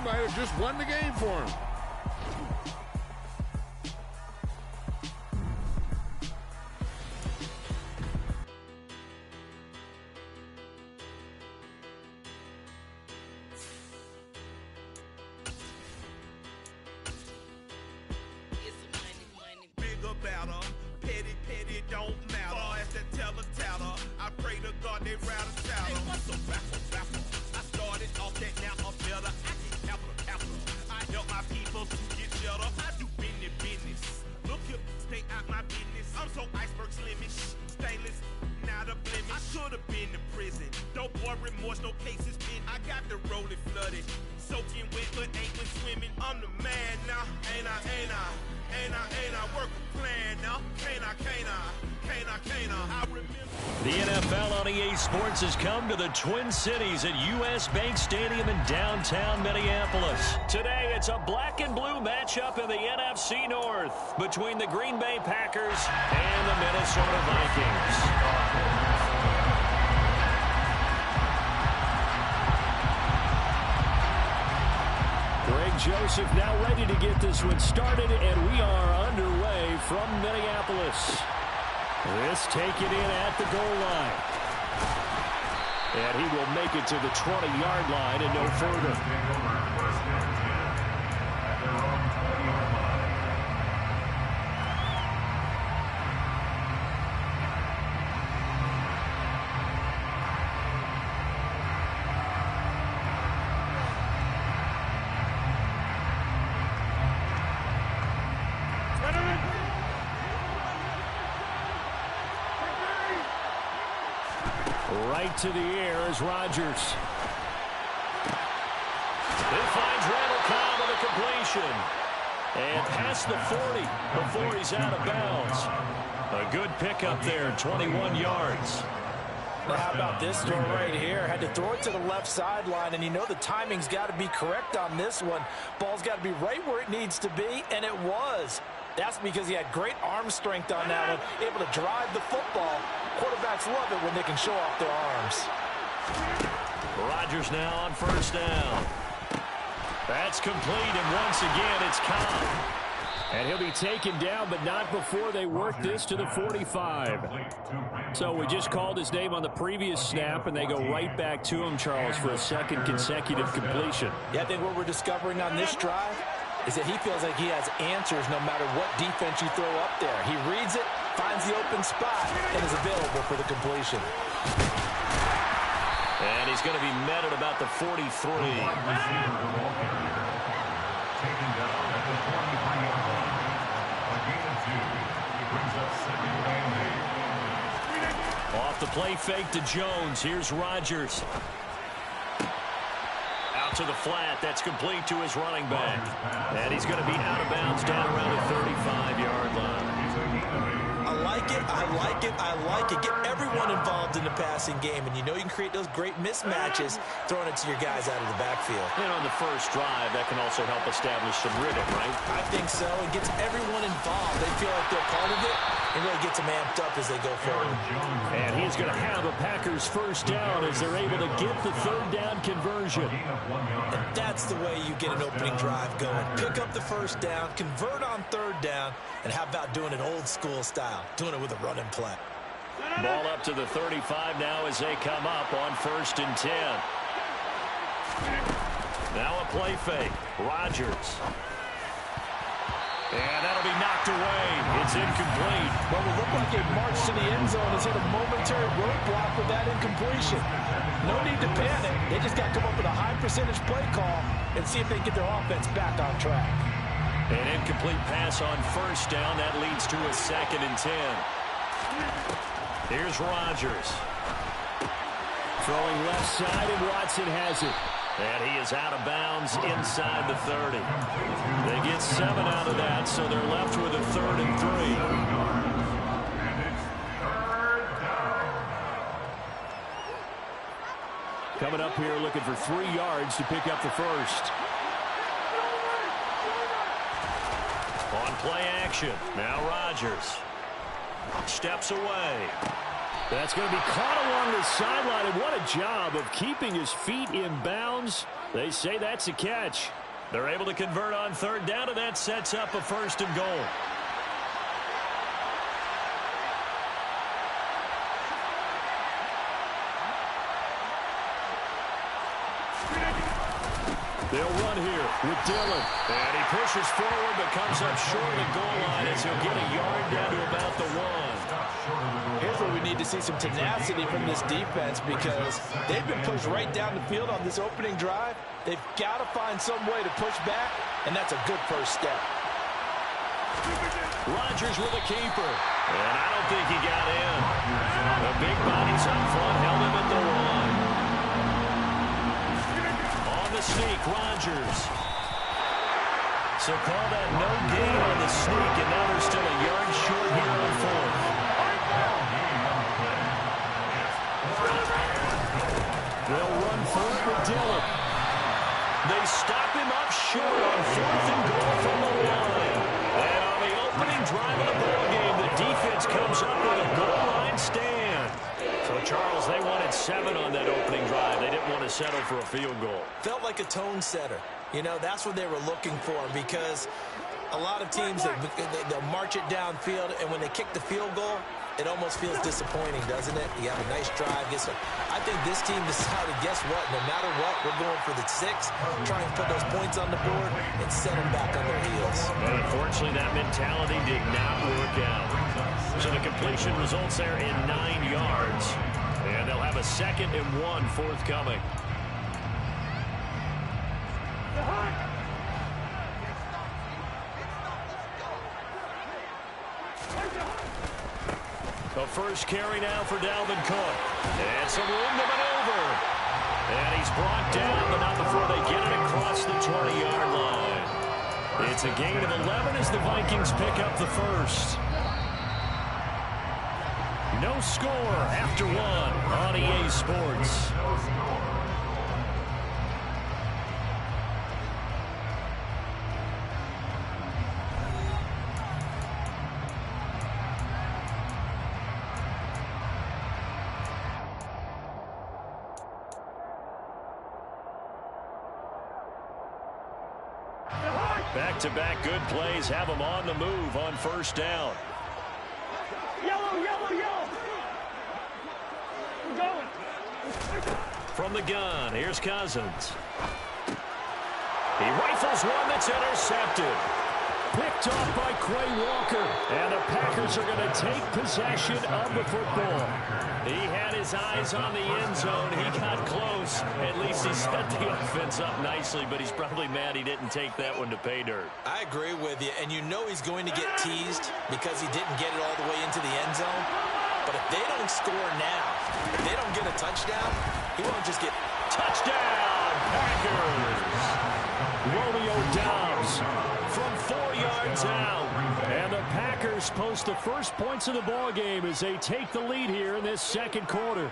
might have just won the game for him. The NFL on EA Sports has come to the Twin Cities at U.S. Bank Stadium in downtown Minneapolis. Today, it's a black and blue matchup in the NFC North between the Green Bay Packers and the Minnesota Vikings. Greg Joseph now ready to get this one started, and we are underway from Minneapolis. This take it in at the goal line. And he will make it to the 20-yard line and no further. Right to the air is Rodgers. He finds Randall Cobb with a completion. And past the 40 before he's out of bounds. A good pickup there, 21 yards. Now how about this throw right here? Had to throw it to the left sideline, and you know the timing's got to be correct on this one. Ball's got to be right where it needs to be, and it was. That's because he had great arm strength on that one, able to drive the football. Quarterbacks love it when they can show off their arms. Rodgers now on first down. That's complete, and once again, it's Cobb. And he'll be taken down, but not before they work this to the 45. So we just called his name on the previous snap, and they go right back to him, Charles, for a second consecutive completion. Yeah, I think what we're discovering on this drive is that he feels like he has answers no matter what defense you throw up there. He reads it, finds the open spot, and is available for the completion. And he's going to be met at about the 43. Off the play fake to Jones. Here's Rodgers. Out to the flat. That's complete to his running back. And he's going to be out of bounds down around the 35-yard line. I like it, I like it, I like it. Get everyone involved in the passing game, and you know you can create those great mismatches throwing it to your guys out of the backfield. And on the first drive, that can also help establish some rhythm, right? I think so. It gets everyone involved. They feel like they're part of it, and really gets them amped up as they go forward. And he's going to have a Packers first down as they're able to get the third down conversion. And that's the way you get an opening drive going. Pick up the first down, convert on third down, and how about doing it old school style, doing it with a running play. Ball up to the 35 now as they come up on 1st and 10. Now a play fake. Rodgers. And that'll be knocked away. It's incomplete. Well, it looked like it marched to the end zone, has hit a momentary roadblock with that incompletion. No need to panic. They just got to come up with a high percentage play call and see if they can get their offense back on track. An incomplete pass on first down. That leads to a 2nd and 10. Here's Rodgers. Throwing left side, and Watson has it. And he is out of bounds inside the 30. They get 7 out of that, so they're left with a 3rd and 3. Coming up here looking for 3 yards to pick up the first. On play action, now Rodgers steps away. That's going to be caught along the sideline, and what a job of keeping his feet in bounds. They say that's a catch. They're able to convert on third down, and that sets up a 1st and goal. They'll run here with Dillon. And he pushes forward but comes up short of the goal line as he'll get a yard down to about the 1. Here's where we need to see some tenacity from this defense because they've been pushed right down the field on this opening drive. They've got to find some way to push back, and that's a good first step. Rodgers with a keeper. And I don't think he got in. The big bodies up front held him at the 1. On the sneak, Rodgers. So call that no gain on the sneak, and now they're still a yard short here on 4th. They'll run for it with Dillon. They stop him up short on 4th and goal from the line. And on the opening drive of the ballgame, the defense comes up with a goal line stand. So, Charles, they wanted 7 on that opening drive. They didn't want to settle for a field goal. Felt like a tone setter. You know, that's what they were looking for because a lot of teams, they'll march it downfield, and when they kick the field goal, it almost feels disappointing, doesn't it? You have a nice drive. I think this team decided, guess what? No matter what, we're going for the 6, try and put those points on the board and set them back on their heels. But unfortunately, that mentality did not work out. So the completion results there in 9 yards. And they'll have a 2nd and 1 forthcoming. The first carry now for Dalvin Cook. And some room to maneuver. And he's brought down, but not before they get it across the 20-yard line. It's a gain of 11 as the Vikings pick up the first. No score after 1 on EA Sports. Back-to-back good plays have them on the move on 1st down. Yellow, yellow, yellow. We're going. From the gun, here's Cousins. He rifles one that's intercepted. Picked off by Quay Walker. And the Packers are going to take possession of the football. He had his eyes on the end zone. He got close. At least he set the offense up nicely, but he's probably mad he didn't take that one to pay dirt. I agree with you, and you know he's going to get teased because he didn't get it all the way into the end zone. But if they don't score now, if they don't get a touchdown, he won't just get touchdown, Packers. Romeo Doubs from 4 yards out. And the Packers post the first points of the ball game as they take the lead here in this 2nd quarter.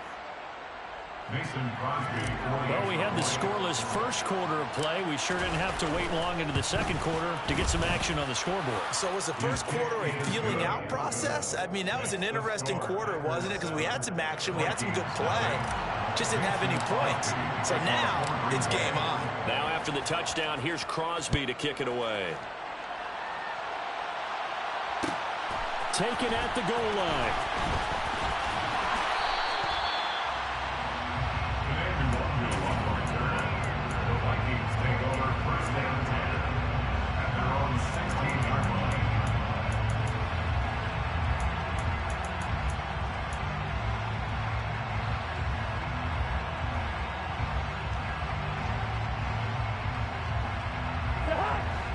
Well, we had the scoreless first quarter of play. We sure didn't have to wait long into the 2nd quarter to get some action on the scoreboard. So was the first quarter a feeling out process? I mean, that was an interesting quarter, wasn't it? Because we had some action, we had some good play, just didn't have any points. So now it's game on. Now after the touchdown, here's Crosby to kick it away. Taken at the goal line.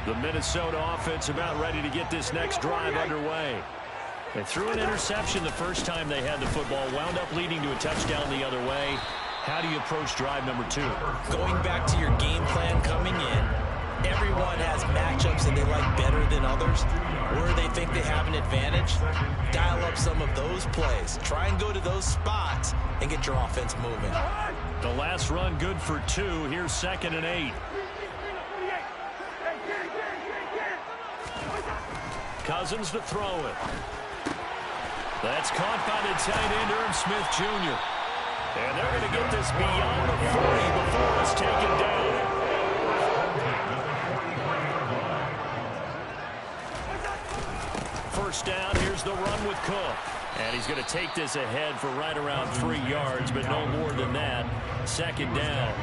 The Minnesota offense about ready to get this next drive underway. They threw an interception the first time they had the football, wound up leading to a touchdown the other way. How do you approach drive number 2? Going back to your game plan coming in, everyone has matchups that they like better than others. Where they think they have an advantage, dial up some of those plays. Try and go to those spots and get your offense moving. The last run good for 2. Here's 2nd and 8. Cousins to throw it. That's caught by the tight end, Irv Smith Jr. And they're going to get this beyond the 40 before it's taken down. First down, here's the run with Cook. And he's going to take this ahead for right around 3 yards, but no more than that. Second down.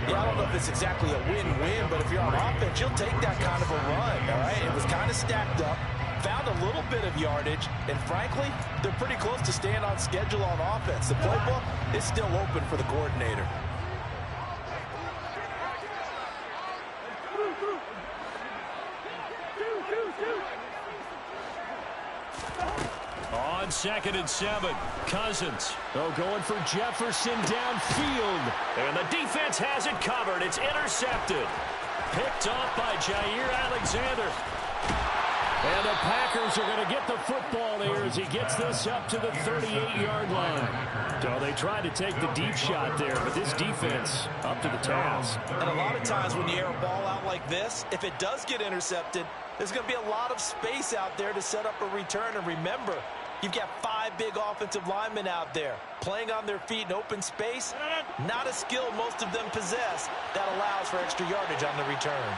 Yeah, I don't know if it's exactly a win-win, but if you're on offense, you'll take that kind of a run, all right? It was kind of stacked up, found a little bit of yardage, and frankly, they're pretty close to staying on schedule on offense. The playbook is still open for the coordinator. On 2nd and 7, Cousins. Going for Jefferson downfield. And the defense has it covered. It's intercepted. Picked off by Jair Alexander. And the Packers are going to get the football there as he gets this up to the 38-yard line. So they tried to take the deep shot there, but this defense up to the task. And a lot of times when you air a ball out like this, if it does get intercepted, there's going to be a lot of space out there to set up a return. And remember, you've got 5 big offensive linemen out there playing on their feet in open space. Not a skill most of them possess that allows for extra yardage on the return.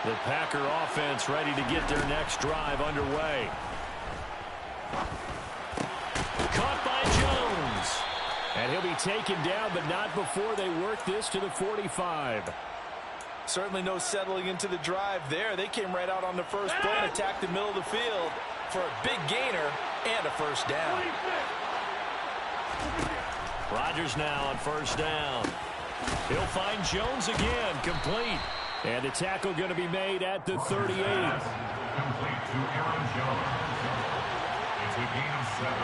The Packer offense ready to get their next drive underway. Caught by Jones. And he'll be taken down, but not before they work this to the 45. Certainly no settling into the drive there. They came right out on the first play and attacked the middle of the field for a big gainer and a first down. Rodgers now on first down. He'll find Jones again, complete. And the tackle going to be made at the 38. Complete to Aaron Jones. It's a gain of 7.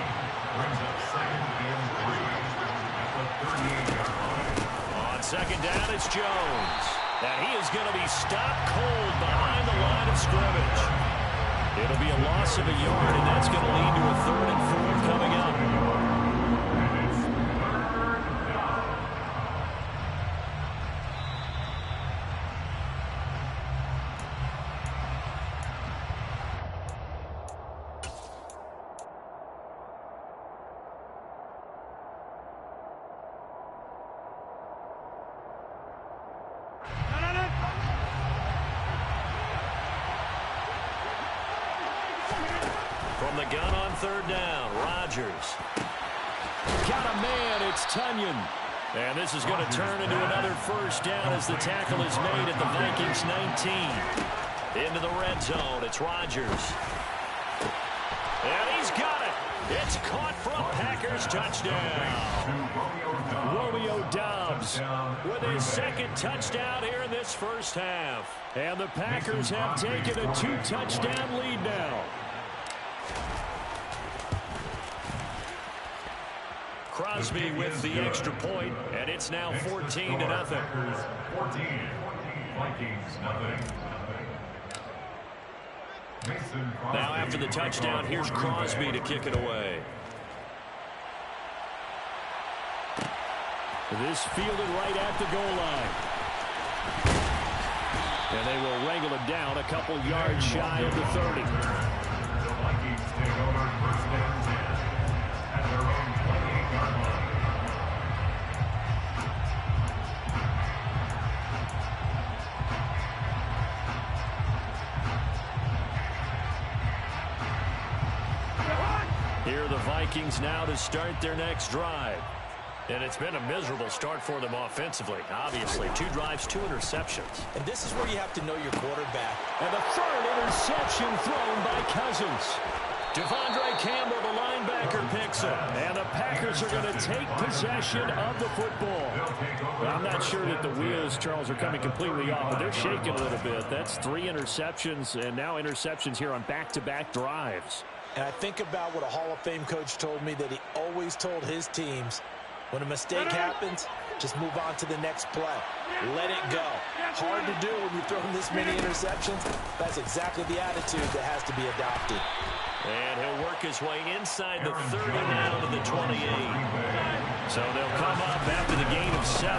Brings up 2nd and 3 at the 38-yard line. On 2nd down, it's Jones. And he is going to be stopped cold behind the line of scrimmage. It'll be a loss of a yard, and that's going to lead to a 3rd and 4 coming up. From the gun on 3rd down, Rodgers. Got a man, it's Tunyon. And this is going to turn into another first down as the tackle is made at the Vikings 19. Into the red zone, it's Rodgers. And he's got it. It's caught for a Packers touchdown. Romeo Doubs with his 2nd touchdown here in this first half. And the Packers have taken a 2-touchdown lead now. Crosby with the extra point, and it's now 14-0. 14, Vikings nothing. Now after the touchdown, here's Crosby to kick it away. This fielded right at the goal line. And they will wrangle it down a couple yards shy of the 30. The Vikings take over first and 10 at their own 28-yard line. Here are the Vikings now to start their next drive. And it's been a miserable start for them offensively. Obviously, 2 drives, 2 interceptions. And this is where you have to know your quarterback. And the 3rd interception thrown by Cousins. Devondre Campbell, the linebacker, picks it. And the Packers are going to take possession of the football. Well, I'm not sure that the wheels, Charles, are coming completely off, but they're shaking a little bit. That's 3 interceptions, and now interceptions here on back-to-back drives. And I think about what a Hall of Fame coach told me that he always told his teams, when a mistake happens, just move on to the next play. Let it go. Hard to do when you're throwing this many interceptions. That's exactly the attitude that has to be adopted. And he'll work his way inside the 30 now to the 28. So they'll come up after the gain of 7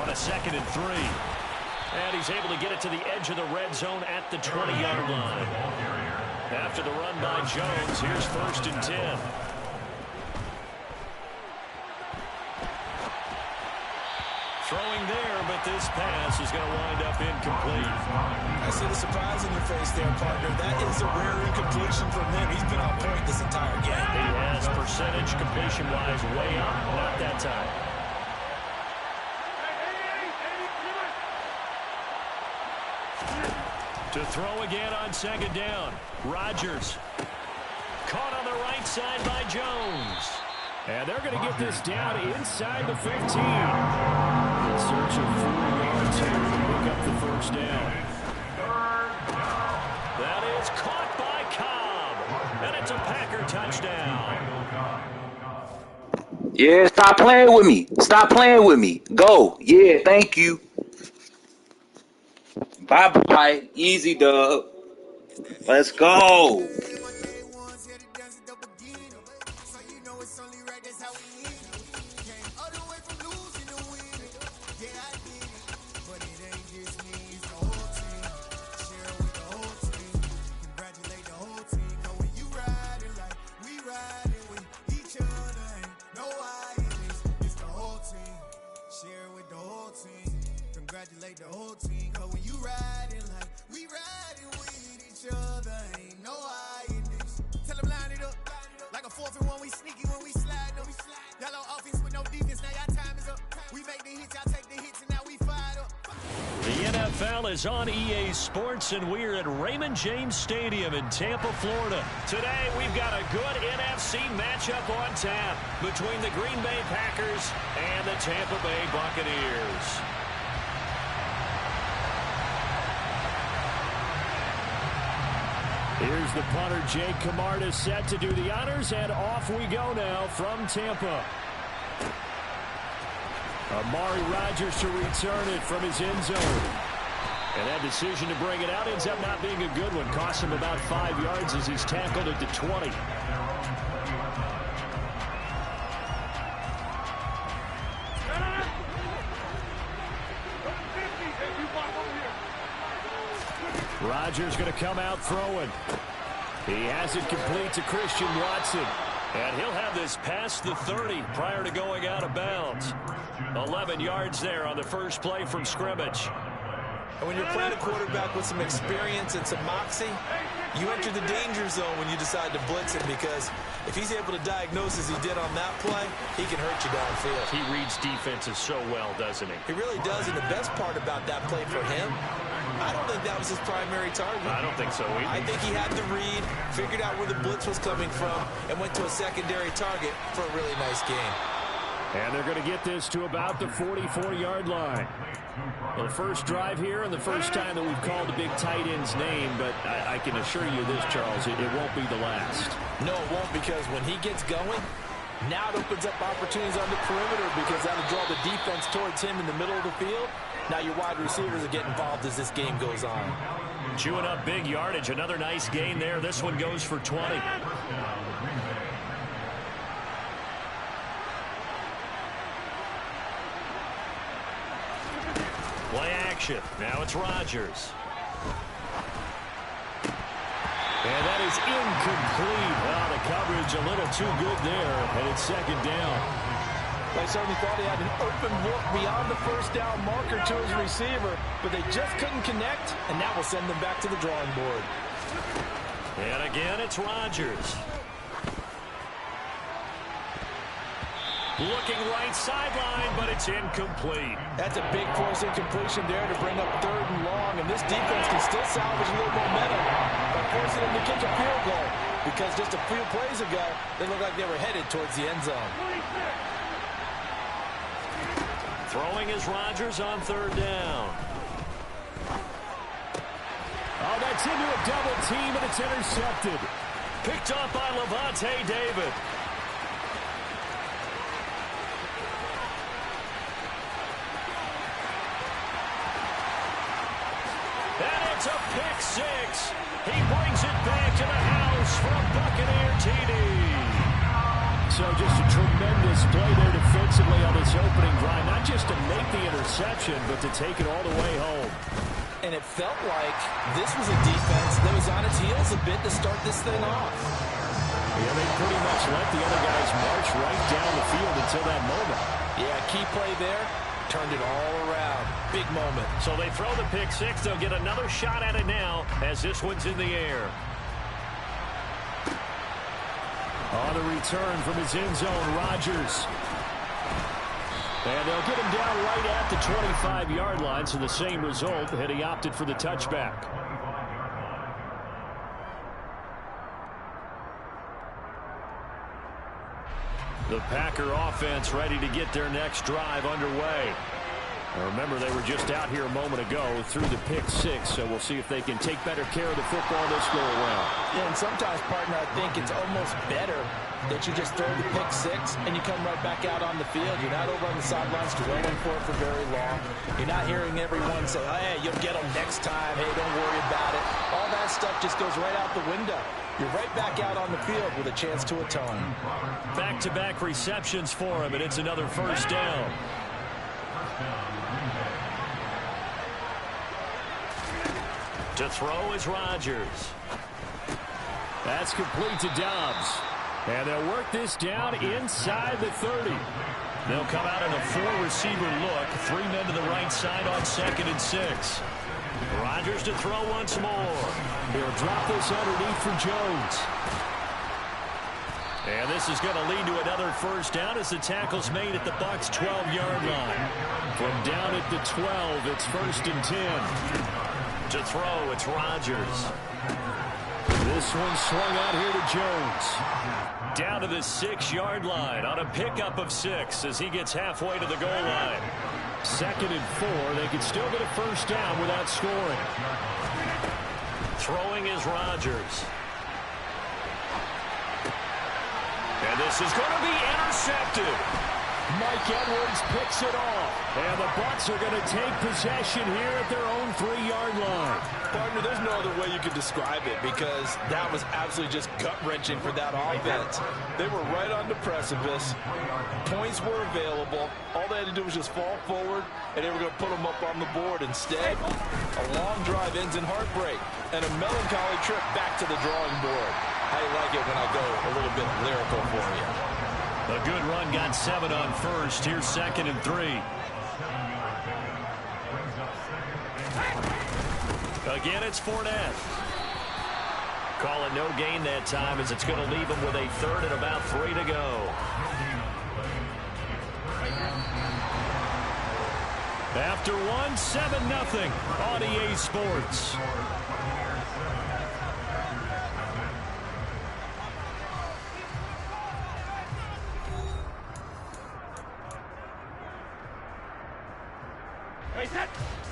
on a 2nd and 3. And he's able to get it to the edge of the red zone at the 20-yard line. After the run by Jones, here's 1st and 10. Throwing there, but this pass is going to wind up incomplete. I see the surprise in your face there, partner. That is a rare incompletion from him. He's been on point this entire game. He has percentage completion-wise way up, not that time. To throw again on 2nd down. Rodgers. Caught on the right side by Jones. And they're going to get this down inside the 15. In search of 4 yards here to pick up the 1st down. That is caught by Cobb. And it's a Packer touchdown. Yeah, stop playing with me. Stop playing with me. Go. Yeah, thank you. Bye-bye. Easy, dub. Let's go. Congratulate the whole team, cause when you riding like we riding with each other, ain't no I in this. Tell them line it up, like a 4th and 1, we sneaky when we slide them. Y'all on offense with no defense, now y'all time is up. We make the hits, y'all take the hits, and now we fired up. The NFL is on EA Sports, and we're at Raymond James Stadium in Tampa, Florida. Today, we've got a good NFC matchup on tap between the Green Bay Packers and the Tampa Bay Buccaneers. Here's the punter, Jake Camarda, set to do the honors, and off we go now from Tampa. Amari Rodgers to return it from his end zone. And that decision to bring it out ends up not being a good one. Cost him about 5 yards as he's tackled at the 20. Rodgers going to come out throwing. He has it complete to Christian Watson. And he'll have this past the 30 prior to going out of bounds. 11 yards there on the first play from scrimmage. And when you're playing a quarterback with some experience and some moxie, you enter the danger zone when you decide to blitz him, because if he's able to diagnose as he did on that play, he can hurt you downfield. He reads defenses so well, doesn't he? He really does, and the best part about that play for him, I don't think that was his primary target. I don't think so either. I think he had the read, figured out where the blitz was coming from, and went to a secondary target for a really nice game. And they're going to get this to about the 44-yard line. Well, the first drive here and the first time that we've called a big tight end's name, but I can assure you this, Charles, it won't be the last. No, it won't, because when he gets going, now it opens up opportunities on the perimeter, because that'll draw the defense towards him in the middle of the field. Now your wide receivers will get involved as this game goes on. Chewing up big yardage. Another nice gain there. This one goes for 20. Play action. Now it's Rodgers. And that is incomplete. Well, the coverage a little too good there, and it's 2nd down. They certainly thought he had an open look beyond the first down marker to his receiver, but they just couldn't connect, and that will send them back to the drawing board. And again, it's Rodgers. Looking right sideline, but it's incomplete. That's a big force incompletion there to bring up 3rd and long, and this defense can still salvage a little momentum by forcing them to kick a field goal, because just a few plays ago, they looked like they were headed towards the end zone. Throwing is Rodgers on 3rd down. Oh, that's into a double team, and it's intercepted. Picked up by Levante David. And it's a pick 6. He brings it back to the house for a Buccaneer TD. So just a tremendous play there defensively on this opening drive. Not just to make the interception, but to take it all the way home. and it felt like this was a defense that was on its heels a bit to start this thing off. Yeah, they pretty much let the other guys march right down the field until that moment. Yeah, key play there, turned it all around. Big moment. So they throw the pick six. They'll get another shot at it now as this one's in the air. On the return from his end zone, Rodgers. And they'll get him down right at the 25-yard line, so the same result, and he opted for the touchback. The Packer offense ready to get their next drive underway. Now remember, they were just out here a moment ago through the pick six, so we'll see if they can take better care of the football this go around. Yeah, and sometimes, partner, I think it's almost better that you just throw the pick six and you come right back out on the field. You're not over on the sidelines dwelling for it for very long. You're not hearing everyone say, oh, hey, you'll get them next time. Hey, don't worry about it. All that stuff just goes right out the window. You're right back out on the field with a chance to atone. Back-to-back receptions for him, and it's another first down. To throw is Rodgers. That's complete to Dobbs. And they'll work this down inside the 30. They'll come out in a four-receiver look. 3 men to the right side on 2nd and 6. Rodgers to throw once more. He'll drop this underneath for Jones. And this is going to lead to another first down as the tackle's made at the Bucs' 12-yard line. From down at the 12, it's 1st and 10. To throw, it's Rodgers. This one swung out here to Jones. Down to the 6-yard line on a pickup of 6 as he gets halfway to the goal line. 2nd and 4. They can still get a first down without scoring. Throwing is Rodgers. And this is going to be intercepted. Mike Edwards picks it off. And the Bucs are going to take possession here at their own 3-yard line. Partner, there's no other way you could describe it because that was absolutely just gut-wrenching for that offense. They were right on the precipice. Points were available. All they had to do was just fall forward, and they were going to put them up on the board. Instead, a long drive ends in heartbreak and a melancholy trip back to the drawing board. How you like it when I go a little bit lyrical for you? A good run, got 7 on first. Here's 2nd and 3. Again, it's Fournette. Call it no gain that time as it's going to leave him with a 3rd and about 3 to go. After 1, 7-0 on EA Sports.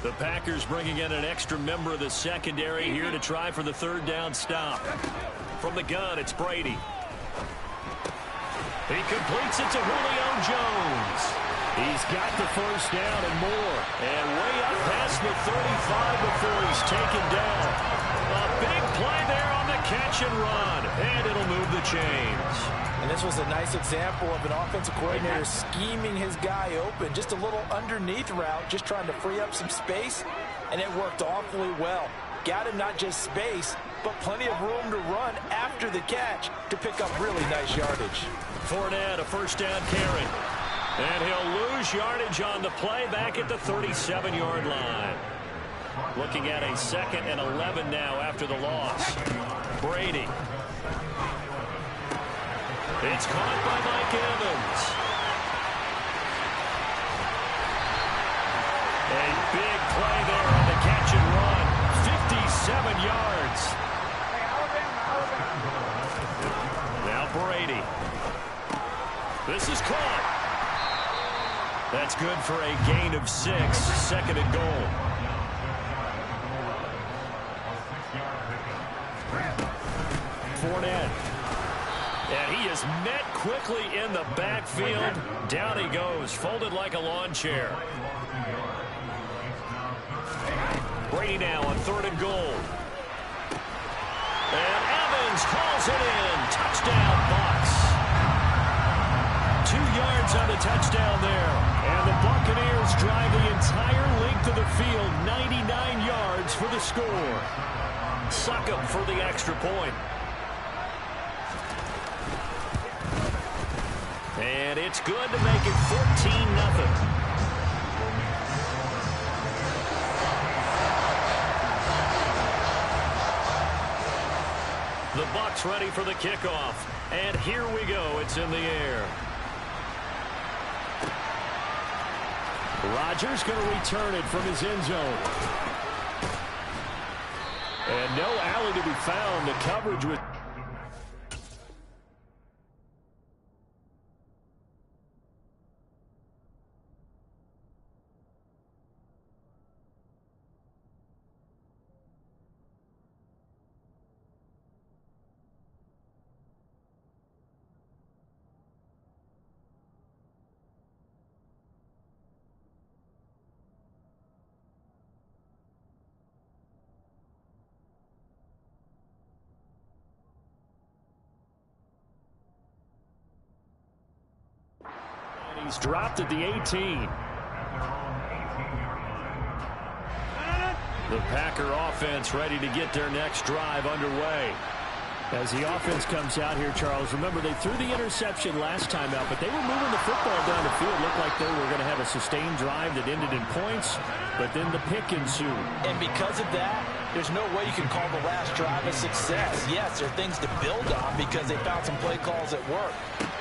The Packers bringing in an extra member of the secondary here to try for the 3rd down stop. From the gun, it's Brady. He completes it to Julio Jones. He's got the first down and more. And way up past the 35 before he's taken down. A big play there on the catch and run. And it'll move the chains. And this was a nice example of an offensive coordinator scheming his guy open. Just a little underneath route, just trying to free up some space, and it worked awfully well. Got him not just space, but plenty of room to run after the catch to pick up really nice yardage. Fournette, a first down carry. And he'll lose yardage on the play back at the 37-yard line. Looking at a 2nd and 11 now after the loss. Brady. It's caught by Mike Evans. A big play there on the catch and run. 57 yards. Now Brady. This is caught. That's good for a gain of 6. 2nd and goal. Fournette. And he is met quickly in the backfield. Down he goes, folded like a lawn chair. Brady now on 3rd and goal. And Evans calls it in. Touchdown, Bucs. 2 yards on the touchdown there. And the Buccaneers drive the entire length of the field, 99 yards for the score. Suck 'em for the extra point. And it's good to make it 14-0. The Bucs ready for the kickoff. And here we go. It's in the air. Rodgers going to return it from his end zone. And no alley to be found. The coverage with... He's dropped at the 18. The Packer offense ready to get their next drive underway. As the offense comes out here, Charles, remember they threw the interception last time out, but they were moving the football down the field. Looked like they were going to have a sustained drive that ended in points, but then the pick ensued. And because of that, there's no way you can call the last drive a success. Yes, there are things to build on because they found some play calls at work.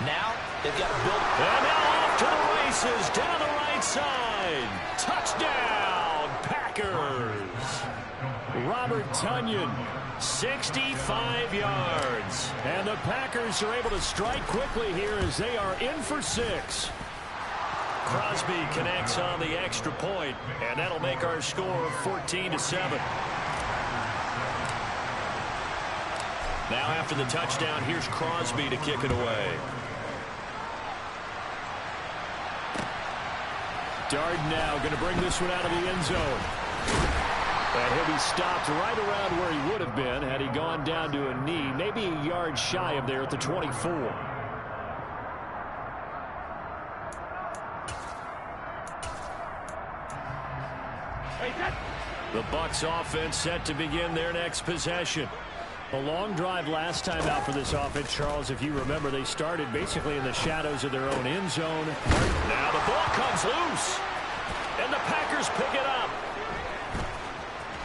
Now, they've got to build. And now off to the races, down the right side. Touchdown, Packers. Robert Tonyan, 65 yards. And the Packers are able to strike quickly here as they are in for 6. Crosby connects on the extra point, and that'll make our score 14-7. Now after the touchdown, here's Crosby to kick it away. Dardanelle going to bring this one out of the end zone. And he'll be stopped right around where he would have been had he gone down to a knee, maybe a yard shy of there at the 24. The Bucs offense set to begin their next possession. A long drive last time out for this offense, Charles. If you remember, they started basically in the shadows of their own end zone. Now the ball comes loose, and the Packers pick it up.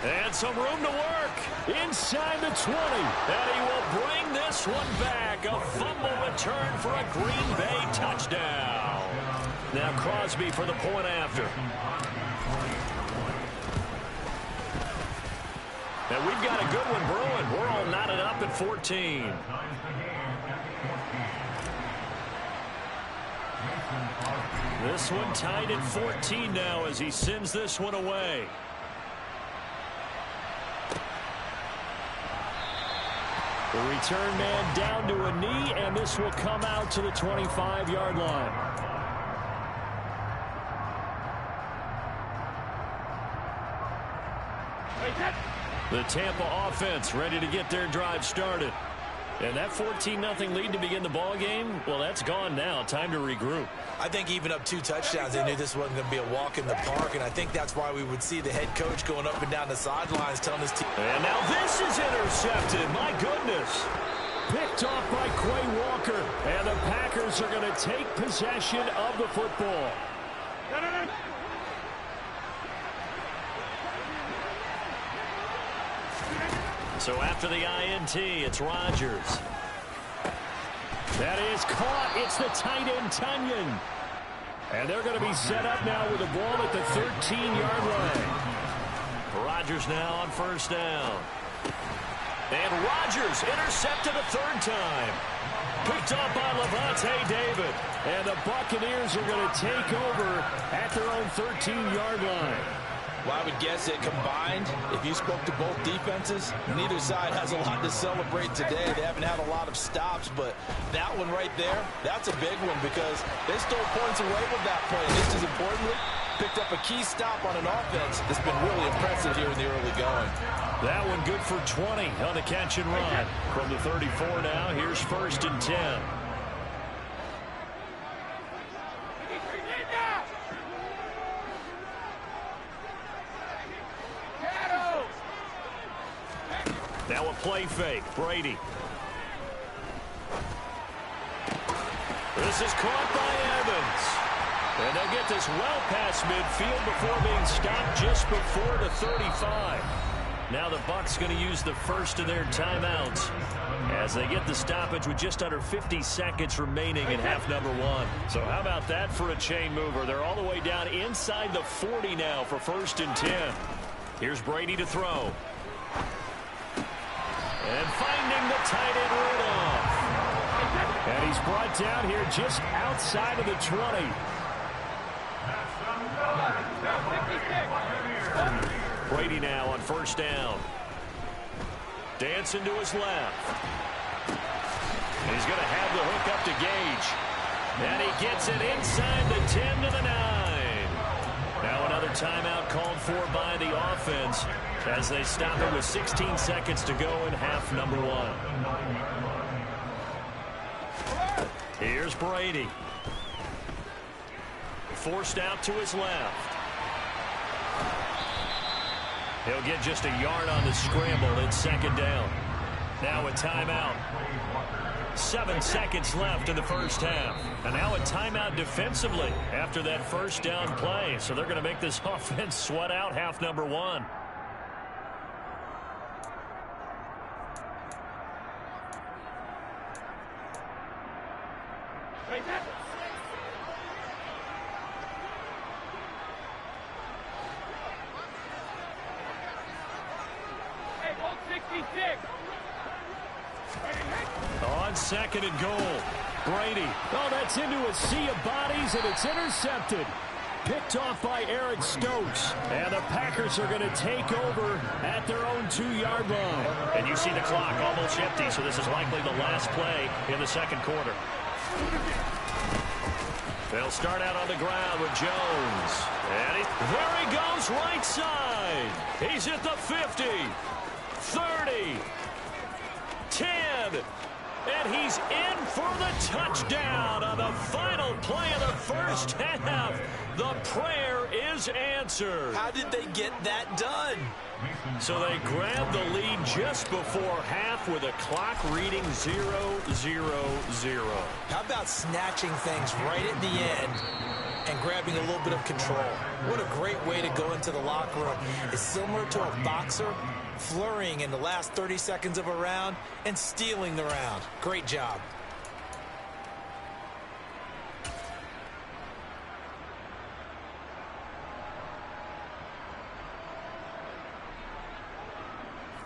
And some room to work inside the 20. And he will bring this one back. A fumble return for a Green Bay touchdown. Now Crosby for the point after. And we've got a good one brewing. We're all knotted up at 14. This one tied at 14 now as he sends this one away. The return man down to a knee, and this will come out to the 25-yard line. The Tampa offense ready to get their drive started. And that 14-0 lead to begin the ball game, well, that's gone now. Time to regroup. I think even up 2 touchdowns, they knew this wasn't going to be a walk in the park, and I think that's why we would see the head coach going up and down the sidelines telling his team. And now this is intercepted. My goodness. Picked off by Quay Walker. And the Packers are going to take possession of the football. So after the INT, it's Rodgers. That is caught. It's the tight end, Tonyan. And they're going to be set up now with the ball at the 13-yard line. Rodgers now on first down. And Rodgers intercepted a third time. Picked up by Levante David. And the Buccaneers are going to take over at their own 13-yard line. Well, I would guess that combined, if you spoke to both defenses, neither side has a lot to celebrate today. They haven't had a lot of stops, but that one right there, that's a big one because they stole points away with that play. And just as importantly, picked up a key stop on an offense that's been really impressive here in the early going. That one good for 20 on the catch and run. From the 34 now, here's 1st and 10. Now a play fake. Brady. This is caught by Evans. And they'll get this well past midfield before being stopped just before the 35. Now the Bucs going to use the first of their timeouts as they get the stoppage with just under 50 seconds remaining in half number one. So how about that for a chain mover? They're all the way down inside the 40 now for 1st and 10. Here's Brady to throw. And finding the tight end Rudolph. And he's brought down here just outside of the 20. Brady now on 1st down. Dancing to his left. And he's going to have the hook up to Gage. And he gets it inside the 10 to the 9. Now another timeout called for by the offense as they stop it with 16 seconds to go in half number one. Here's Brady. Forced out to his left. He'll get just a yard on the scramble in 2nd down. Now a timeout. 7 seconds left in the first half. And now a timeout defensively after that 1st down play. So they're going to make this offense sweat out half number one. On 2nd and goal. Brady. Oh, that's into a sea of bodies, and it's intercepted. Picked off by Eric Stokes. And the Packers are going to take over at their own 2-yard line. And you see the clock almost empty, so this is likely the last play in the 2nd quarter. They'll start out on the ground with Jones. And there he goes right side. He's at the 50, 30, 10. And he's in for the touchdown on the final play of the first half. The prayer is answered. How did they get that done? So they grabbed the lead just before half with a clock reading 0-0-0. How about snatching things right at the end and grabbing a little bit of control? What a great way to go into the locker room. It's similar to a boxer flurrying in the last 30 seconds of a round and stealing the round. Great job.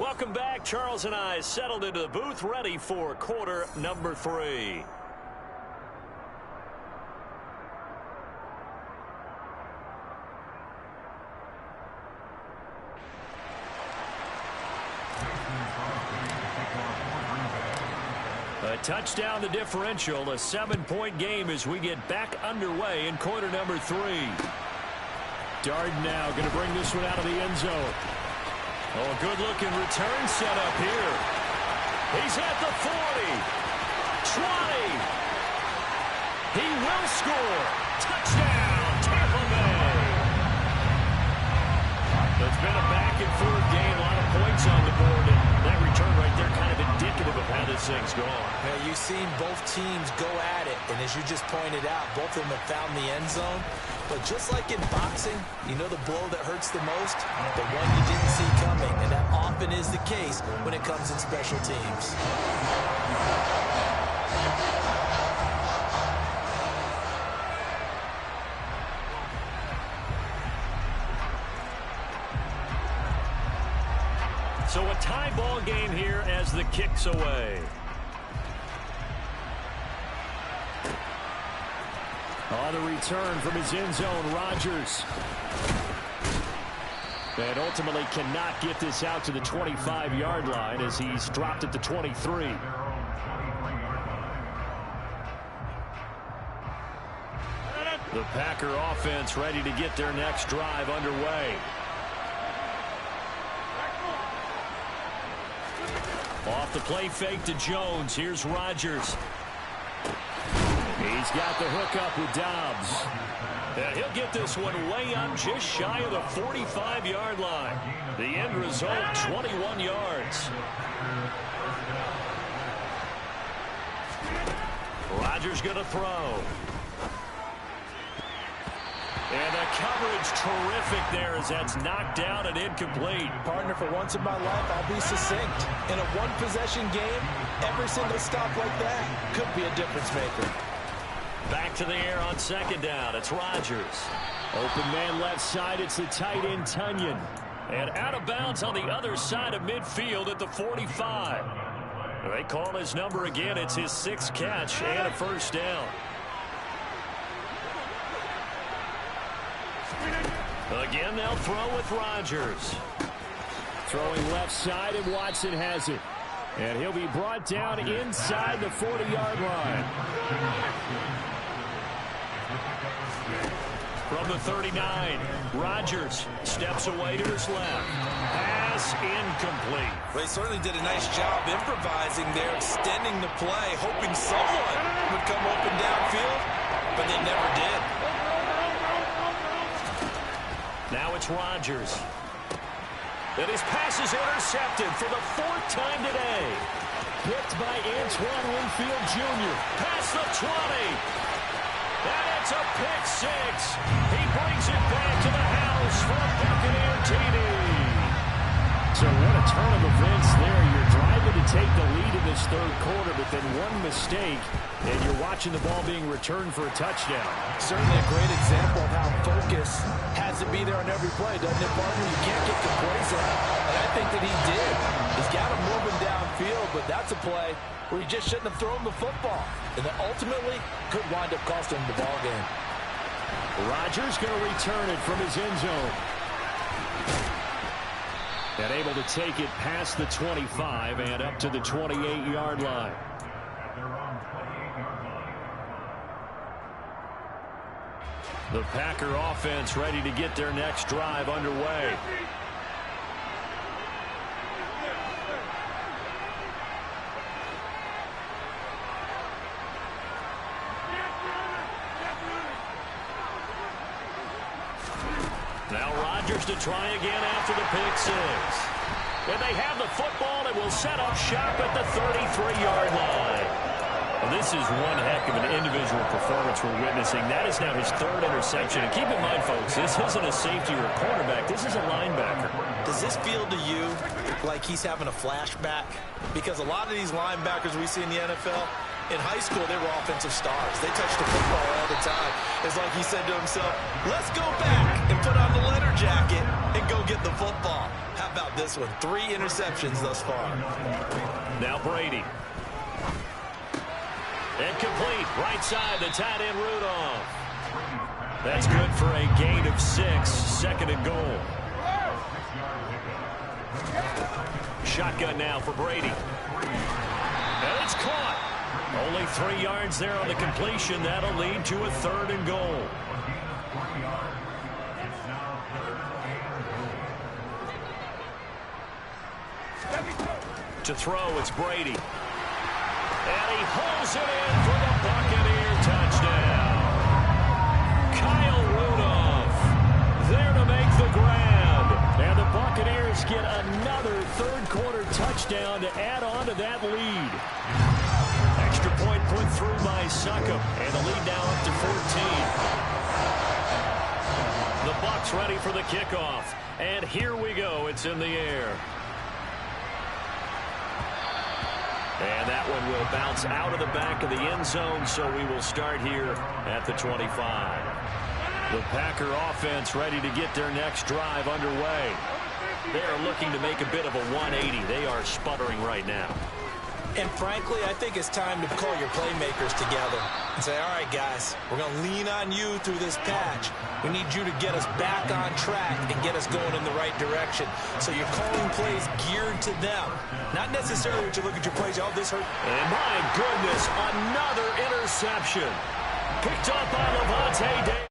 Welcome back. Charles and I settled into the booth, ready for quarter number 3. A touchdown, the differential, a 7-point game as we get back underway in quarter number 3. Darden now going to bring this one out of the end zone. Oh, a good-looking return set up here. He's at the 40, 20. He will score. Touchdown, Tampa Bay. It's been a back-and-forth game, a lot of points on the board, and that return right there kind of indicative of how this thing's going. Yeah, you've seen both teams go at it, and as you just pointed out, both of them have found the end zone. But just like in boxing, you know the blow that hurts the most? The one you didn't see coming, and that often is the case when it comes in special teams. So a tie ball game here as the kick's away. On the return from his end zone, Rodgers. And ultimately cannot get this out to the 25-yard line as he's dropped at the 23. The Packer offense ready to get their next drive underway. Off the play fake to Jones. Here's Rodgers. He's got the hook up with Dobbs. And he'll get this one way up just shy of the 45-yard line. The end result, 21 yards. Rodgers going to throw. And the coverage terrific there as that's knocked down and incomplete. Partner, for once in my life, I'll be succinct. In a one-possession game, every single stop like that could be a difference maker. Back to the air on second down. It's Rodgers. Open man left side. It's the tight end, Tunyon. And out of bounds on the other side of midfield at the 45. They call his number again. It's his 6th catch and a first down. Again, they'll throw with Rodgers. Throwing left side, and Watson has it. And he'll be brought down inside the 40-yard line. From the 39, Rodgers steps away to his left. Pass incomplete. They certainly did a nice job improvising there, extending the play, hoping someone would come open downfield, but they never did. Now it's Rodgers. And his pass is intercepted for the 4th time today. Picked by Antoine Winfield Jr. Past the 20. And it's a pick 6. He brings it back to the house for a Buccaneer TD. So what a turn of events there. You're driving to take the lead in this 3rd quarter, but then one mistake, and you're watching the ball being returned for a touchdown. Certainly a great example of how focus has to be there on every play, doesn't it, partner? You can't get complacent, and I think that he did. He's got him moving downfield, but that's a play where he just shouldn't have thrown the football, and that ultimately could wind up costing him the ball game. Rodgers going to return it from his end zone. And able to take it past the 25 and up to the 28-yard line. The Packer offense ready to get their next drive underway. Now Rodgers to try again after the pick 6. And they have the football and will set up shop at the 33-yard line. Well, this is one heck of an individual performance we're witnessing. That is now his 3rd interception. And keep in mind, folks, this isn't a safety or a cornerback. This is a linebacker. Does this feel to you like he's having a flashback? Because a lot of these linebackers we see in the NFL, in high school, they were offensive stars. They touched the football all the time. It's like he said to himself, let's go back and put on the leather jacket and go get the football. How about this one? 3 interceptions thus far. Now Brady. Incomplete. Right side, the tight end Rudolph. That's good for a gain of 6. 2nd and goal. Shotgun now for Brady. And it's caught. Only 3 yards there on the completion. That'll lead to a 3rd and goal. To throw, it's Brady. And he holds it in for the Buccaneer touchdown. Kyle Rudolph there to make the grab. And the Buccaneers get another 3rd quarter touchdown to add on to that lead. Extra point put through by Succop, and the lead now up to 14. The Bucs ready for the kickoff, and here we go. It's in the air. And that one will bounce out of the back of the end zone, so we will start here at the 25. The Packer offense ready to get their next drive underway. They are looking to make a bit of a 180. They are sputtering right now. And frankly, I think it's time to call your playmakers together and say, all right, guys, we're going to lean on you through this patch. We need you to get us back on track and get us going in the right direction. So you're calling plays geared to them. Not necessarily that you look at your plays, oh, this hurt. And my goodness, another interception. Picked up by Levante Davis.